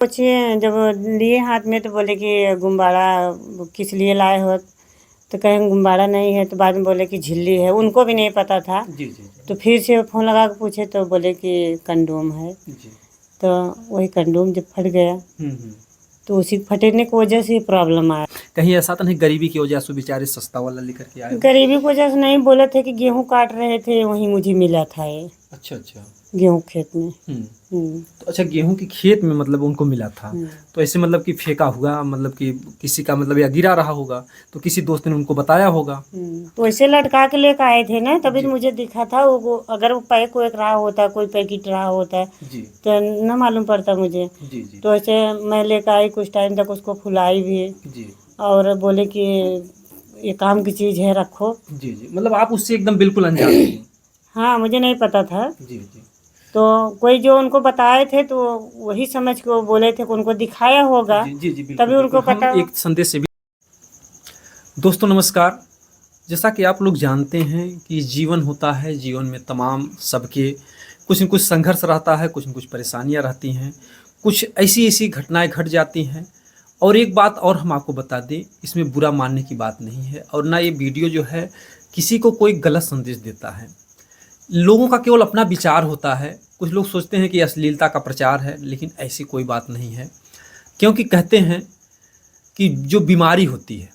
पूछे जब लिए हाथ में तो बोले कि गुब्बारा किस लिए लाए हो, तो कहें गुब्बारा नहीं है, तो बाद में बोले कि झिल्ली है। उनको भी नहीं पता था। जी जी तो फिर से फ़ोन लगा के पूछे तो बोले कि कंडोम है। जी। तो वही कंडोम जब फट गया हम्म। तो उसी फटने की वजह से प्रॉब्लम आया। कहीं ऐसा तो नहीं गरीबी की वजह से बेचारे सस्ता वाला लेकर के आए हो? गरीबी की वजह से नहीं, बोले थे कि गेहूँ काट रहे थे, वहीं मुझे मिला था ये अच्छा अच्छा। गेहूँ खेत में। हम्म। हम्म, तो अच्छा, गेहूं की खेत में मतलब उनको मिला था। हम्म। तो ऐसे मतलब कि फेंका हुआ, मतलब कि किसी का मतलब या गिरा रहा होगा, तो किसी दोस्त ने उनको बताया होगा। तो ऐसे लटका के लेकर आए थे ना, तभी तो जी मुझे दिखा था। अगर वो पैक वैक रहा होता, कोई पैकेट रहा होता जी तो न मालूम पड़ता मुझे। जी जी तो ऐसे मैं लेकर आई, कुछ टाइम तक उसको फुलाई भी जी और बोले कि ये काम की चीज़ है, रखो। जी जी। मतलब आप उससे एकदम बिल्कुल अनजान थी? हाँ, मुझे नहीं पता था। जी जी तो कोई जो उनको बताए थे तो वही समझ के वो बोले थे कि उनको दिखाया होगा, जी जी जी। बिल्कुल तभी बिल्कुल, उनको हम पता। एक संदेश से भी। दोस्तों नमस्कार। जैसा कि आप लोग जानते हैं कि जीवन होता है, जीवन में तमाम सबके कुछ न कुछ संघर्ष रहता है, कुछ न कुछ परेशानियां रहती हैं, कुछ ऐसी ऐसी घटनाएं घट जाती हैं। और एक बात और हम आपको बता दें, इसमें बुरा मानने की बात नहीं है और ना ये वीडियो जो है किसी को कोई गलत संदेश देता है। लोगों का केवल अपना विचार होता है। कुछ लोग सोचते हैं कि अश्लीलता का प्रचार है, लेकिन ऐसी कोई बात नहीं है। क्योंकि कहते हैं कि जो बीमारी होती है,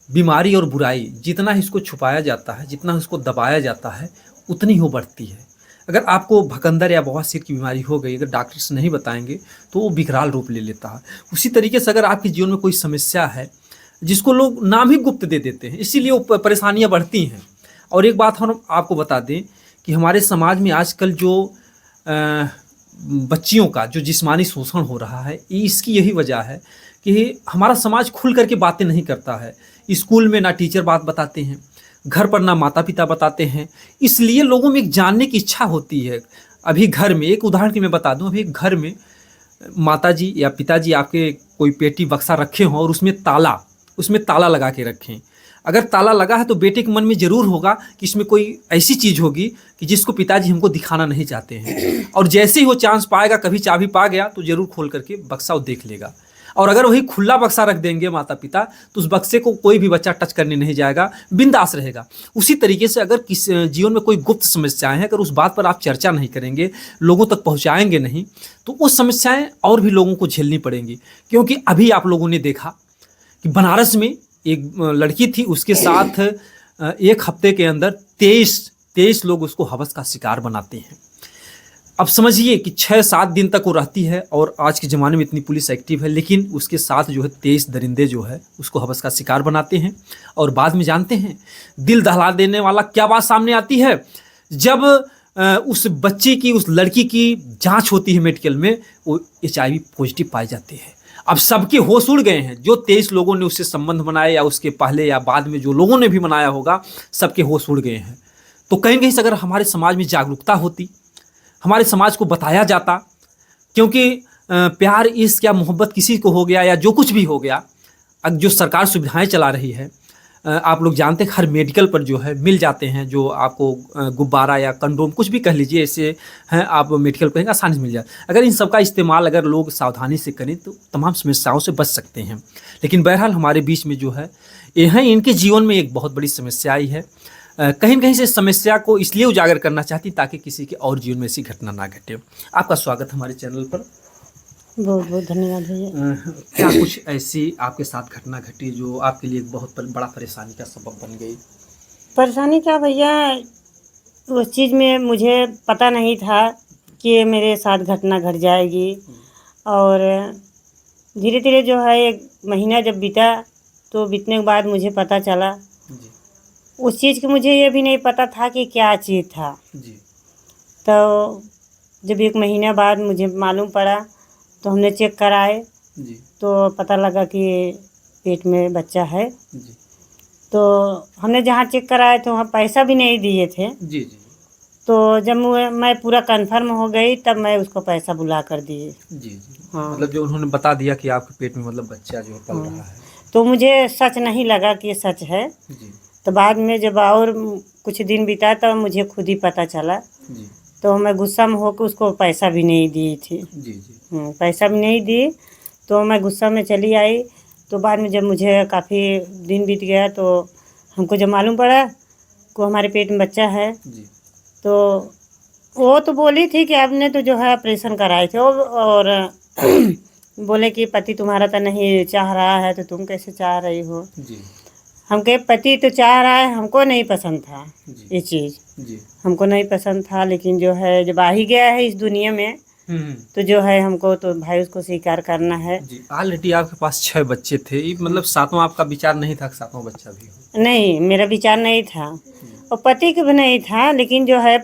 बीमारी और बुराई, जितना इसको छुपाया जाता है, जितना इसको दबाया जाता है, उतनी ही वो बढ़ती है। अगर आपको भकंदर या बवासीर की बीमारी हो गई, अगर डॉक्टर से नहीं बताएंगे तो वो विकराल रूप ले लेता है। उसी तरीके से अगर आपके जीवन में कोई समस्या है जिसको लोग नाम ही गुप्त दे देते हैं, इसीलिए वो परेशानियां बढ़ती हैं। और एक बात हम आपको बता दें कि हमारे समाज में आजकल जो अ, बच्चियों का जो जिस्मानी शोषण हो रहा है, इसकी यही वजह है कि हमारा समाज खुल करके बातें नहीं करता है। स्कूल में ना टीचर बात बताते हैं, घर पर ना माता पिता बताते हैं, इसलिए लोगों में एक जानने की इच्छा होती है। अभी घर में एक उदाहरण की मैं बता दूं, अभी घर में माताजी या पिताजी आपके कोई पेटी बक्सा रखे हों और उसमें ताला लगा के रखें। अगर ताला लगा है तो बेटे के मन में ज़रूर होगा कि इसमें कोई ऐसी चीज़ होगी कि जिसको पिताजी हमको दिखाना नहीं चाहते हैं। और जैसे ही वो चांस पाएगा, कभी चाबी पा गया तो ज़रूर खोल करके बक्सा वो देख लेगा। और अगर वही खुला बक्सा रख देंगे माता पिता, तो उस बक्से को कोई भी बच्चा टच करने नहीं जाएगा, बिंदास रहेगा। उसी तरीके से अगर किस जीवन में कोई गुप्त समस्याएं हैं, अगर उस बात पर आप चर्चा नहीं करेंगे, लोगों तक पहुंचाएंगे नहीं, तो वो समस्याएं और भी लोगों को झेलनी पड़ेंगी। क्योंकि अभी आप लोगों ने देखा कि बनारस में एक लड़की थी, उसके साथ एक हफ्ते के अंदर 23 लोग उसको हवस का शिकार बनाते हैं। अब समझिए कि 6-7 दिन तक वो रहती है और आज के ज़माने में इतनी पुलिस एक्टिव है, लेकिन उसके साथ जो है 23 दरिंदे जो है उसको हवस का शिकार बनाते हैं। और बाद में जानते हैं दिल दहला देने वाला क्या बात सामने आती है, जब उस बच्चे की, उस लड़की की जांच होती है मेडिकल में, वो HIV पॉजिटिव पाए जाते हैं। अब सबके होश उड़ गए हैं। जो 23 लोगों ने उससे संबंध बनाए या उसके पहले या बाद में जो लोगों ने भी बनाया होगा, सबके होश उड़ गए हैं। तो कहीं ना कहीं से अगर हमारे समाज में जागरूकता होती, हमारे समाज को बताया जाता, क्योंकि प्यार, इश्क या मोहब्बत किसी को हो गया या जो कुछ भी हो गया, अब जो सरकार सुविधाएं चला रही है, आप लोग जानते हैं हर मेडिकल पर जो है मिल जाते हैं, जो आपको गुब्बारा या कंडोम कुछ भी कह लीजिए, ऐसे हैं आप मेडिकल कहेंगे आसानी से मिल जाए। अगर इन सब का इस्तेमाल अगर लोग सावधानी से करें तो तमाम समस्याओं से बच सकते हैं। लेकिन बहरहाल हमारे बीच में जो है यह इनके जीवन में एक बहुत बड़ी समस्या आई है। कहीं न कहीं से समस्या को इसलिए उजागर करना चाहती ताकि किसी के और जीवन में ऐसी घटना ना घटे। आपका स्वागत हमारे चैनल पर। बहुत बहुत धन्यवाद भैया। क्या कुछ ऐसी आपके साथ घटना घटी जो आपके लिए एक बहुत बड़ा परेशानी का सबब बन गई? परेशानी क्या भैया, उस चीज़ में मुझे पता नहीं था कि ये मेरे साथ घटना घट जाएगी। और धीरे धीरे जो है 1 महीना जब बीता, तो बीतने के बाद मुझे पता चला। जी उस चीज़ की मुझे ये भी नहीं पता था कि क्या चीज़ था। जी तो जब 1 महीना बाद मुझे मालूम पड़ा तो हमने चेक कराए, जी तो पता लगा कि पेट में बच्चा है। जी तो हमने जहाँ चेक कराया तो वहाँ पैसा भी नहीं दिए थे। जी जी तो जब मैं पूरा कन्फर्म हो गई तब मैं उसको पैसा बुला कर दिए। जी जी। हाँ, मतलब जो उन्होंने बता दिया कि आपके पेट में मतलब बच्चा जो है पल रहा हाँ। है। तो मुझे सच नहीं लगा कि ये सच है। जी तो बाद में जब और कुछ दिन बीता तब मुझे खुद ही पता चला। जी तो मैं गुस्सा में होकर उसको पैसा भी नहीं दी थी। जी जी। पैसा भी नहीं दी, तो मैं गुस्सा में चली आई। तो बाद में जब मुझे काफ़ी दिन बीत गया तो हमको जब मालूम पड़ा कि हमारे पेट में बच्चा है, जी तो वो तो बोली थी कि आपने तो जो है ऑपरेशन कराए थे, और बोले कि पति तुम्हारा तो नहीं चाह रहा है, तो तुम कैसे चाह रही हो। जी हम कहे पति तो चाह रहा है, हमको नहीं पसंद था जी ये चीज़, जी। हमको नहीं पसंद था। लेकिन जो है जब आ ही गया है इस दुनिया में, तो जो है हमको तो भाई उसको स्वीकार करना है। जी। ऑलरेडी आपके पास 6 बच्चे थे, ये मतलब सातवां आपका विचार नहीं था कि सातवां बच्चा भी हो? नहीं, मेरा विचार नहीं था, और पति का भी नहीं था। लेकिन जो है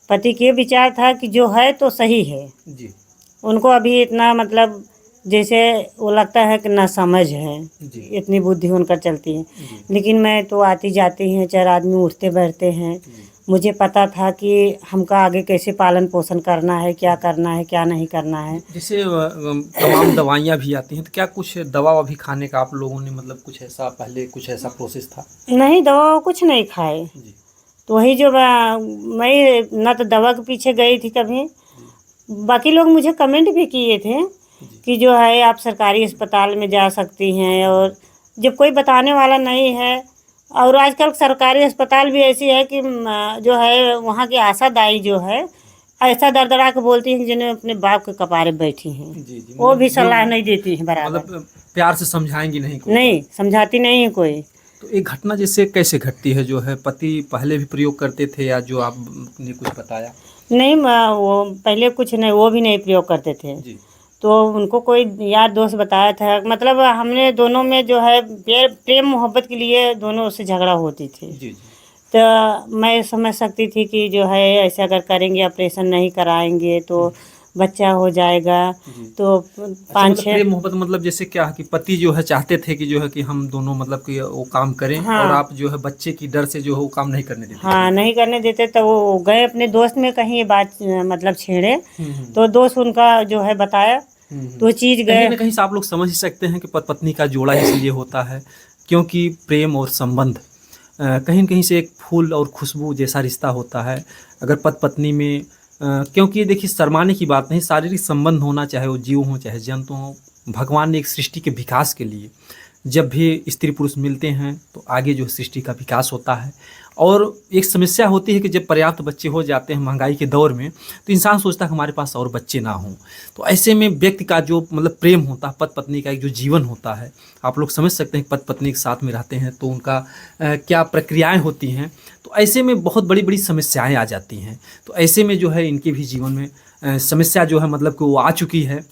पति के विचार था कि जो है तो सही है। जी उनको अभी इतना मतलब जैसे वो लगता है कि ना समझ है, जी इतनी बुद्धि उनकर चलती है। जी लेकिन मैं तो आती जाती हैं, 4 आदमी उठते बैठते हैं, जी। मुझे पता था कि हमका आगे कैसे पालन पोषण करना है, क्या करना है, क्या नहीं करना है। जैसे तमाम दवाइयाँ भी आती हैं, तो क्या कुछ दवा अभी खाने का आप लोगों ने मतलब कुछ ऐसा पहले कुछ ऐसा प्रोसेस था? नहीं, दवा कुछ नहीं खाए। जी तो वही जो मैं ना तो दवा के पीछे गई थी कभी। जी बाकी लोग मुझे कमेंट भी किए थे जी कि जो है आप सरकारी अस्पताल में जा सकती हैं, और जब कोई बताने वाला नहीं है। और आजकल सरकारी अस्पताल भी ऐसी है कि जो है वहाँ की आशादाई जो है ऐसा दरदरा के बोलती हैं कि जिन्हें अपने बाप के कपारे बैठी हैं, जी जी। वो भी मतलब जो सलाह नहीं देती है बराबर। मतलब प्यार से समझाएंगी नहीं कोई नहीं बात। समझाती नहीं है कोई। तो एक घटना जैसे कैसे घटती है, जो है पति पहले भी प्रयोग करते थे या जो आपने कुछ बताया? नहीं, वो पहले कुछ नहीं, वो भी नहीं प्रयोग करते थे। जी तो उनको कोई यार दोस्त बताया था, मतलब हमने दोनों में जो है प्रेम मोहब्बत के लिए दोनों से झगड़ा होती थी। जी जी। तो मैं समझ सकती थी कि जो है ऐसा अगर करेंगे, ऑपरेशन नहीं कराएंगे तो बच्चा हो जाएगा। जी। तो अच्छा, 5 मतलब 6 प्रेम मोहब्बत मतलब जैसे क्या कि पति जो है चाहते थे कि जो है कि हम दोनों मतलब कि वो काम करें, और हाँ आप जो है बच्चे की डर से जो है वो काम नहीं करने देते थे? हाँ, नहीं करने देते। तो वो गए अपने दोस्त में कहीं ये बात मतलब छेड़े, हम्म। तो दोस्त उनका जो है बताया, तो वो चीज़ कहीं गए। ना कहीं से आप लोग समझ ही सकते हैं कि पति पत्नी का जोड़ा इसलिए होता है क्योंकि प्रेम और संबंध कहीं न कहीं से एक फूल और खुशबू जैसा रिश्ता होता है। अगर पति पत्नी में क्योंकि ये देखिए शर्माने की बात नहीं, शारीरिक संबंध होना, चाहे वो जीव हों चाहे जंतु हों, भगवान ने एक सृष्टि के विकास के लिए जब भी स्त्री पुरुष मिलते हैं तो आगे जो सृष्टि का विकास होता है। और एक समस्या होती है कि जब पर्याप्त बच्चे हो जाते हैं महंगाई के दौर में, तो इंसान सोचता है हमारे पास और बच्चे ना हों। तो ऐसे में व्यक्ति का जो मतलब प्रेम होता है, पति पत्नी का एक जो जीवन होता है, आप लोग समझ सकते हैं पति पत्नी के साथ में रहते हैं तो उनका क्या प्रक्रियाएं होती हैं। तो ऐसे में बहुत बड़ी बड़ी समस्याएं आ जाती हैं। तो ऐसे में जो है इनके भी जीवन में समस्या जो है मतलब कि वो आ चुकी है,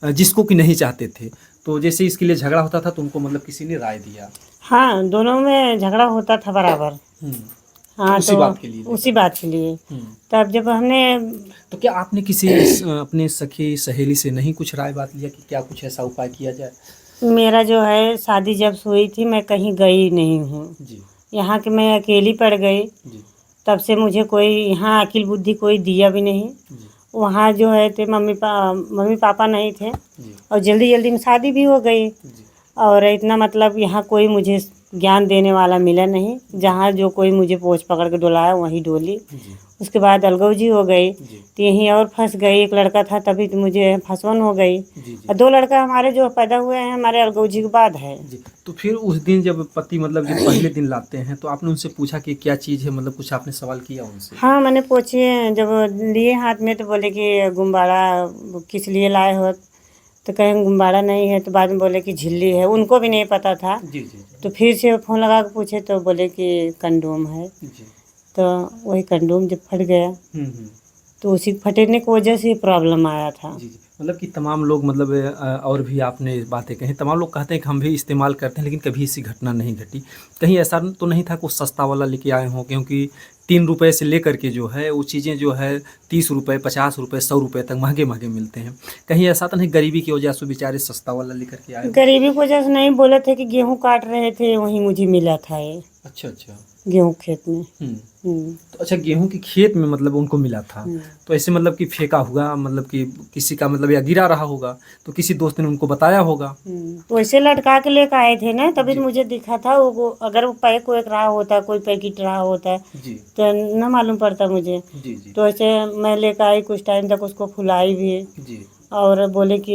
जिसको कि नहीं चाहते थे। तो जैसे इसके लिए झगड़ा होता था तो उनको मतलब किसी ने राय दिया। हाँ, दोनों में झगड़ा होता था बराबर। हाँ, उसी तो बात के लिए उसी बात के लिए। हम्म। तब जब हमने तो क्या आपने किसी अपने सखी सहेली से नहीं कुछ राय बात लिया कि क्या कुछ ऐसा उपाय किया जाए? मेरा जो है शादी जब हुई थी, मैं कहीं गई नहीं हूँ। जी यहाँ कि मैं अकेली पड़ गई। जी तब से मुझे कोई यहाँ अकिल बुद्धि कोई दिया भी नहीं। जी वहाँ जो है थे मम्मी पापा नहीं थे, जी और जल्दी जल्दी में शादी भी हो गई। जी और इतना मतलब यहाँ कोई मुझे ज्ञान देने वाला मिला नहीं। जहाँ जो कोई मुझे पोंछ पकड़ के डोलाया वहीं डोली। जी उसके बाद अलगौजी हो गई, जी तो यहीं और फंस गई। एक लड़का था तभी तो मुझे फंसवन हो गई। जी जी और 2 लड़का हमारे जो पैदा हुए हैं हमारे अलगौजी के बाद है। जी। तो फिर उस दिन जब पति मतलब जब पहले दिन लाते हैं तो आपने उनसे पूछा कि क्या चीज़ है, मतलब कुछ आपने सवाल किया उनसे? हाँ, मैंने पूछे, जब लिए हाथ में तो बोले कि गुब्बारा किस लिए लाए हो। तो कहें गुब्बारा नहीं है, तो बाद में बोले कि झिल्ली है। उनको भी नहीं पता था। जी जी तो फिर से फ़ोन लगा के पूछे तो बोले कि कंडोम है। जी। तो वही कंडोम जब फट गया, हम्म। तो उसी फटने की वजह से प्रॉब्लम आया था। जी, जी। मतलब कि तमाम लोग मतलब और भी आपने बातें कही, तमाम लोग कहते हैं कि हम भी इस्तेमाल करते हैं लेकिन कभी ऐसी घटना नहीं घटी। कहीं ऐसा तो नहीं था कि वो सस्ता वाला लेके आए हों, क्योंकि 3 रुपए से लेकर के जो है वो चीज़ें जो है 30 रुपए, 50 रुपए, 100 रुपए तक महँगे-महँगे मिलते हैं। कहीं ऐसा तो नहीं गरीबी की वजह से बेचारे सस्ता वाला लेकर के आए हों? गरीबी की वजह से नहीं, बोले थे कि गेहूँ काट रहे थे वहीं मुझे मिला था ये। अच्छा अच्छा। गेहूँ खेत में। तो अच्छा, गेहूं के खेत में मतलब उनको मिला था, हम्म। तो ऐसे मतलब कि फेंका हुआ, मतलब कि किसी का मतलब या गिरा रहा होगा, तो किसी दोस्त ने उनको बताया होगा। तो ऐसे लटका के लेकर आए थे ना, तभी तो जी मुझे दिखा था वो अगर वो पैक वैक रहा होता, कोई पैकेट रहा होता जी तो न मालूम पड़ता मुझे। जी जी तो ऐसे मैं लेकर आई, कुछ टाइम तक उसको फुलाई भी जी और बोले कि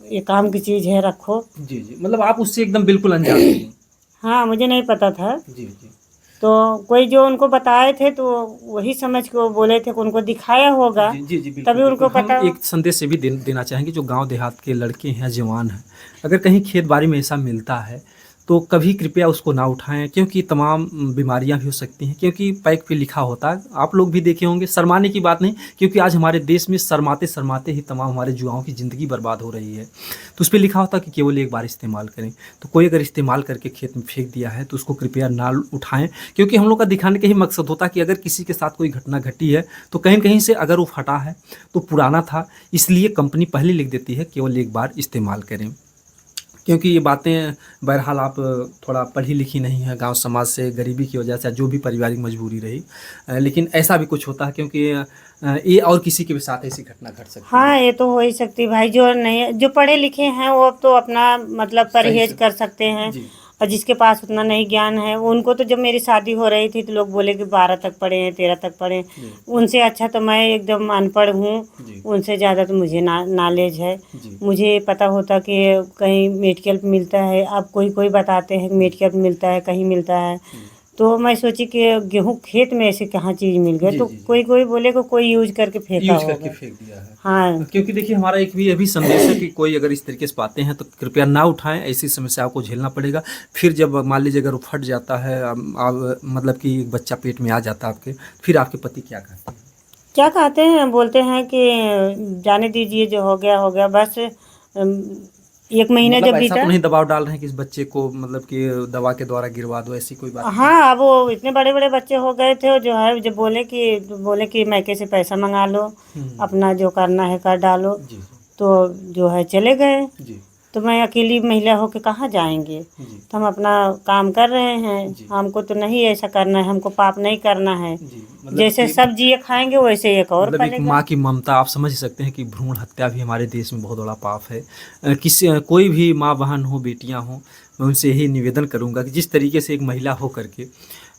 ये काम की चीज़ है, रखो। जी जी, मतलब आप उससे एकदम बिल्कुल अनजान थी। हाँ, मुझे नहीं पता था। जी जी तो कोई जो उनको बताए थे तो वही समझ के वो बोले थे कि उनको दिखाया होगा, जी जी जी, बिल्कुल तभी बिल्कुल। उनको हम पता हो। एक संदेश ये भी देना चाहेंगे, जो गांव देहात के लड़के हैं, जवान हैं, अगर कहीं खेत बाड़ी में ऐसा मिलता है तो कभी कृपया उसको ना उठाएं, क्योंकि तमाम बीमारियां भी हो सकती हैं, क्योंकि पैक पे लिखा होता है। आप लोग भी देखे होंगे, शर्माने की बात नहीं, क्योंकि आज हमारे देश में शर्माते शर्माते ही तमाम हमारे युवाओं की ज़िंदगी बर्बाद हो रही है। तो उस पर लिखा होता है कि केवल एक बार इस्तेमाल करें। तो कोई अगर इस्तेमाल करके खेत में फेंक दिया है तो उसको कृपया ना उठाएं, क्योंकि हम लोग का दिखाने का ही मकसद होता है कि अगर किसी के साथ कोई घटना घटी है तो कहीं न कहीं से अगर वो फटा है तो पुराना था, इसलिए कंपनी पहले लिख देती है केवल एक बार इस्तेमाल करें। क्योंकि ये बातें, बहरहाल आप थोड़ा पढ़ी लिखी नहीं है, गांव समाज से गरीबी की वजह से जो भी पारिवारिक मजबूरी रही, लेकिन ऐसा भी कुछ होता है, क्योंकि ये और किसी के भी साथ ऐसी घटना घट सकती है। हाँ, ये तो हो ही सकती भाई। जो नहीं, जो पढ़े लिखे हैं वो अब तो अपना मतलब सही परहेज से। कर सकते हैं। जी और जिसके पास उतना नहीं ज्ञान है, उनको तो जब मेरी शादी हो रही थी तो लोग बोले कि 12 तक पढ़े हैं, 13 तक पढ़े हैं। जी उनसे अच्छा तो मैं एकदम अनपढ़ हूँ। जी उनसे ज़्यादा तो मुझे नॉलेज है। जी मुझे पता होता कि कहीं मेडिकल मिलता है, अब कोई कोई बताते हैं कि मेडिकल मिलता है, कहीं मिलता है। तो मैं सोची कि गेहूँ खेत में ऐसे कहाँ चीज़ मिल गई, जी तो जी जी, कोई कोई बोले कि कोई यूज करके फेंका यूज करके होगा। फेंक दिया है। हाँ। क्योंकि देखिए, हमारा एक भी अभी संदेश है कि कोई अगर इस तरीके से पाते हैं तो कृपया ना उठाएं, ऐसी समस्याओं को झेलना पड़ेगा। फिर जब मान लीजिए अगर वो फट जाता है, आप मतलब कि एक बच्चा पेट में आ जाता है आपके, फिर आपके पति क्या कहते हैं? क्या कहते हैं, बोलते हैं कि जाने दीजिए, जो हो गया बस। 1 महीना मतलब जब ऐसा बीता। तो नहीं दबाव डाल रहे हैं कि इस बच्चे को मतलब कि दवा के द्वारा गिरवा दो, ऐसी कोई बात नहीं? हाँ, अब वो इतने बड़े बड़े बच्चे हो गए थे, जो है जब बोले कि मैके से पैसा मंगा लो, हम्म। अपना जो करना है कर डालो। जी जी तो जो है चले गए। जी तो मैं अकेली महिला होके कहाँ जाएंगे। जी तो हम अपना काम कर रहे हैं, जी हमको तो नहीं ऐसा करना है, हमको पाप नहीं करना है। जी, मतलब जैसे कि सब जिए खाएंगे वैसे एक और मतलब एक पलेगा। माँ की ममता, आप समझ सकते हैं कि भ्रूण हत्या भी हमारे देश में बहुत बड़ा पाप है। कोई भी माँ बहन हो, बेटियां हो, मैं उनसे यही निवेदन करूंगा कि जिस तरीके से एक महिला हो करके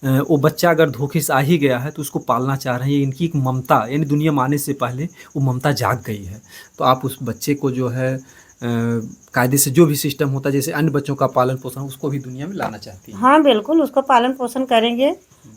वो बच्चा अगर धोखे से आ ही गया है तो उसको पालना चाह रहे हैं, इनकी एक ममता, यानी दुनिया में आने से पहले वो ममता जाग गई है। तो आप उस बच्चे को जो है कायदे से जो भी सिस्टम होता है, जैसे अन्य बच्चों का पालन पोषण, उसको भी दुनिया में लाना चाहती हैं। हाँ, बिल्कुल उसको पालन पोषण करेंगे।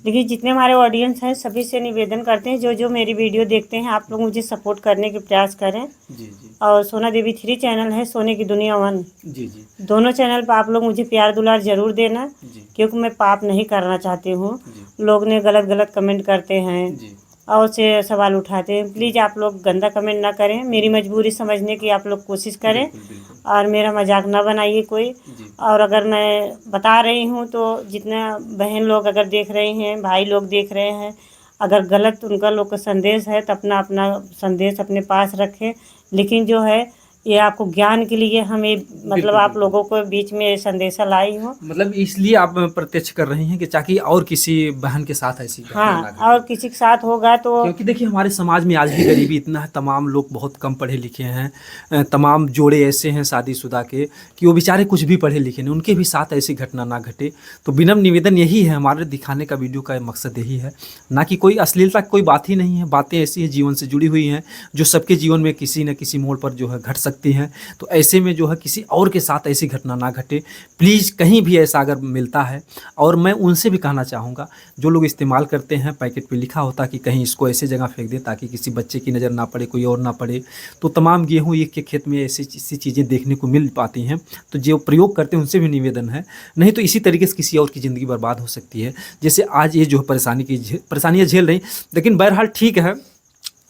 लेकिन जितने हमारे ऑडियंस हैं सभी से निवेदन करते हैं, जो जो मेरी वीडियो देखते हैं, आप लोग मुझे सपोर्ट करने के प्रयास करें। जी जी और सोना देवी 3 चैनल है, सोने की दुनिया 1, जी जी दोनों चैनल पर आप लोग मुझे प्यार दुलार ज़रूर देना। जी क्योंकि मैं पाप नहीं करना चाहती हूँ। जी लोग ने गलत गलत कमेंट करते हैं जी और से सवाल उठाते हैं। प्लीज़ आप लोग गंदा कमेंट ना करें, मेरी मजबूरी समझने की आप लोग कोशिश करें। बिल्कुल बिल्कुल। और मेरा मजाक ना बनाइए कोई। जी और अगर मैं बता रही हूँ तो जितने बहन लोग अगर देख रही हैं, भाई लोग देख रहे हैं, अगर गलत उनका लोग का संदेश है तो अपना अपना संदेश अपने पास रखें। लेकिन जो है ये आपको ज्ञान के लिए हमें मतलब बिल्कुल आप बिल्कुल, लोगों को बीच में ये संदेशा लाई हूँ। मतलब इसलिए आप प्रत्यक्ष कर रही हैं कि ताकि और किसी बहन के साथ ऐसी घटना ना हाँ, घटे। और किसी के साथ होगा तो। क्योंकि देखिए, हमारे समाज में आज भी गरीबी इतना है, तमाम लोग बहुत कम पढ़े लिखे हैं, तमाम जोड़े ऐसे हैं शादीशुदा के कि वो बेचारे कुछ भी पढ़े लिखे नहीं, उनके भी साथ ऐसी घटना ना घटे। तो विनम्र निवेदन यही है, हमारे दिखाने का वीडियो का मकसद यही है, ना कि कोई अश्लीलता की कोई बात ही नहीं है। बातें ऐसी हैं, जीवन से जुड़ी हुई हैं, जो सबके जीवन में किसी न किसी मोड़ पर जो है घट सकती हैं। तो ऐसे में जो है किसी और के साथ ऐसी घटना ना घटे। प्लीज़ कहीं भी ऐसा अगर मिलता है, और मैं उनसे भी कहना चाहूँगा जो लोग इस्तेमाल करते हैं, पैकेट पे लिखा होता है कि कहीं इसको ऐसे जगह फेंक दें ताकि किसी बच्चे की नज़र ना पड़े, कोई और ना पड़े। तो तमाम गेहूँ एक के खेत में ऐसी चीज़ें देखने को मिल पाती हैं। तो जो प्रयोग करते हैं उनसे भी निवेदन है, नहीं तो इसी तरीके से किसी और की ज़िंदगी बर्बाद हो सकती है। जैसे आज ये जो परेशानियाँ झेल रही, लेकिन बहरहाल ठीक है,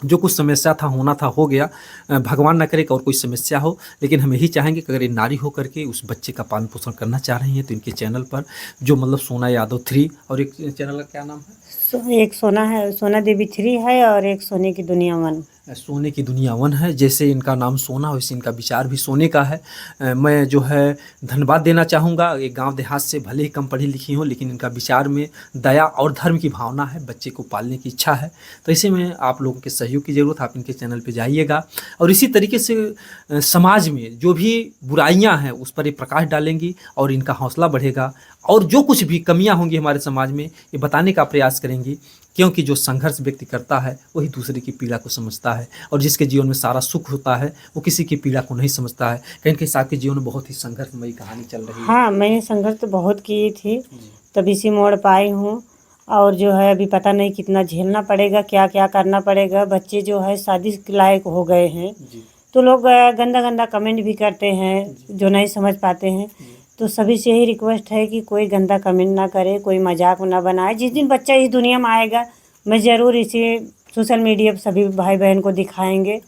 जो कुछ समस्या था होना था हो गया। भगवान ना करे कि और कोई समस्या हो, लेकिन हम यही चाहेंगे कि अगर ये नारी हो करके उस बच्चे का पालन पोषण करना चाह रही हैं तो इनके चैनल पर, जो मतलब सोना यादव 3, और एक चैनल का क्या नाम है? एक सोना है, सोना देवी 3 है, और एक सोने की दुनिया 1। सोने की दुनिया वन है। जैसे इनका नाम सोना वैसे इनका विचार भी सोने का है। मैं जो है धन्यवाद देना चाहूँगा। एक गांव देहात से भले ही कम पढ़ी लिखी हों, लेकिन इनका विचार में दया और धर्म की भावना है, बच्चे को पालने की इच्छा है। तो ऐसे में आप लोगों के सहयोग की ज़रूरत, आप इनके चैनल पे जाइएगा और इसी तरीके से समाज में जो भी बुराइयां हैं उस पर ये प्रकाश डालेंगी और इनका हौसला बढ़ेगा। और जो कुछ भी कमियां होंगी हमारे समाज में ये बताने का प्रयास करेंगी, क्योंकि जो संघर्ष व्यक्ति करता है वही दूसरे की पीड़ा को समझता है, और जिसके जीवन में सारा सुख होता है वो किसी की पीड़ा को नहीं समझता है। कहीं कहीं आपके जीवन में बहुत ही संघर्षमयी कहानी चल रही है। हाँ, मैंने संघर्ष तो बहुत की थी, तब इसी मोड़ पर आई हूँ। और जो है अभी पता नहीं कितना झेलना पड़ेगा, क्या क्या करना पड़ेगा। बच्चे जो है शादी के लायक हो गए हैं, तो लोग गंदा गंदा कमेंट भी करते हैं जो नहीं समझ पाते हैं। तो सभी से यही रिक्वेस्ट है कि कोई गंदा कमेंट ना करे, कोई मजाक ना बनाए। जिस दिन बच्चा इस दुनिया में आएगा, मैं ज़रूर इसे सोशल मीडिया पर सभी भाई बहन को दिखाएंगे।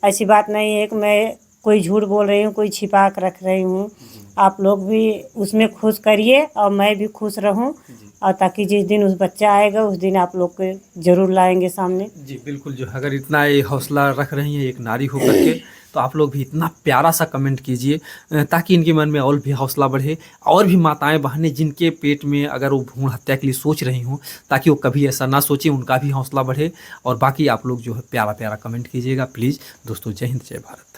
ऐसी बात नहीं है कि मैं कोई झूठ बोल रही हूँ, कोई छिपा कर रख रही हूँ। आप लोग भी उसमें खुश करिए और मैं भी खुश रहूँ, और ताकि जिस दिन उस बच्चा आएगा उस दिन आप लोग को ज़रूर लाएंगे सामने। जी बिल्कुल, जो अगर इतना ये हौसला रख रही हैं एक नारी होकर के, तो आप लोग भी इतना प्यारा सा कमेंट कीजिए ताकि इनके मन में और भी हौसला बढ़े। और भी माताएं बहनें जिनके पेट में अगर वो भ्रूण हत्या के लिए सोच रही हों, ताकि वो कभी ऐसा ना सोचें, उनका भी हौसला बढ़े। और बाकी आप लोग जो है प्यारा प्यारा कमेंट कीजिएगा प्लीज़। दोस्तों, जय हिंद, जय भारत।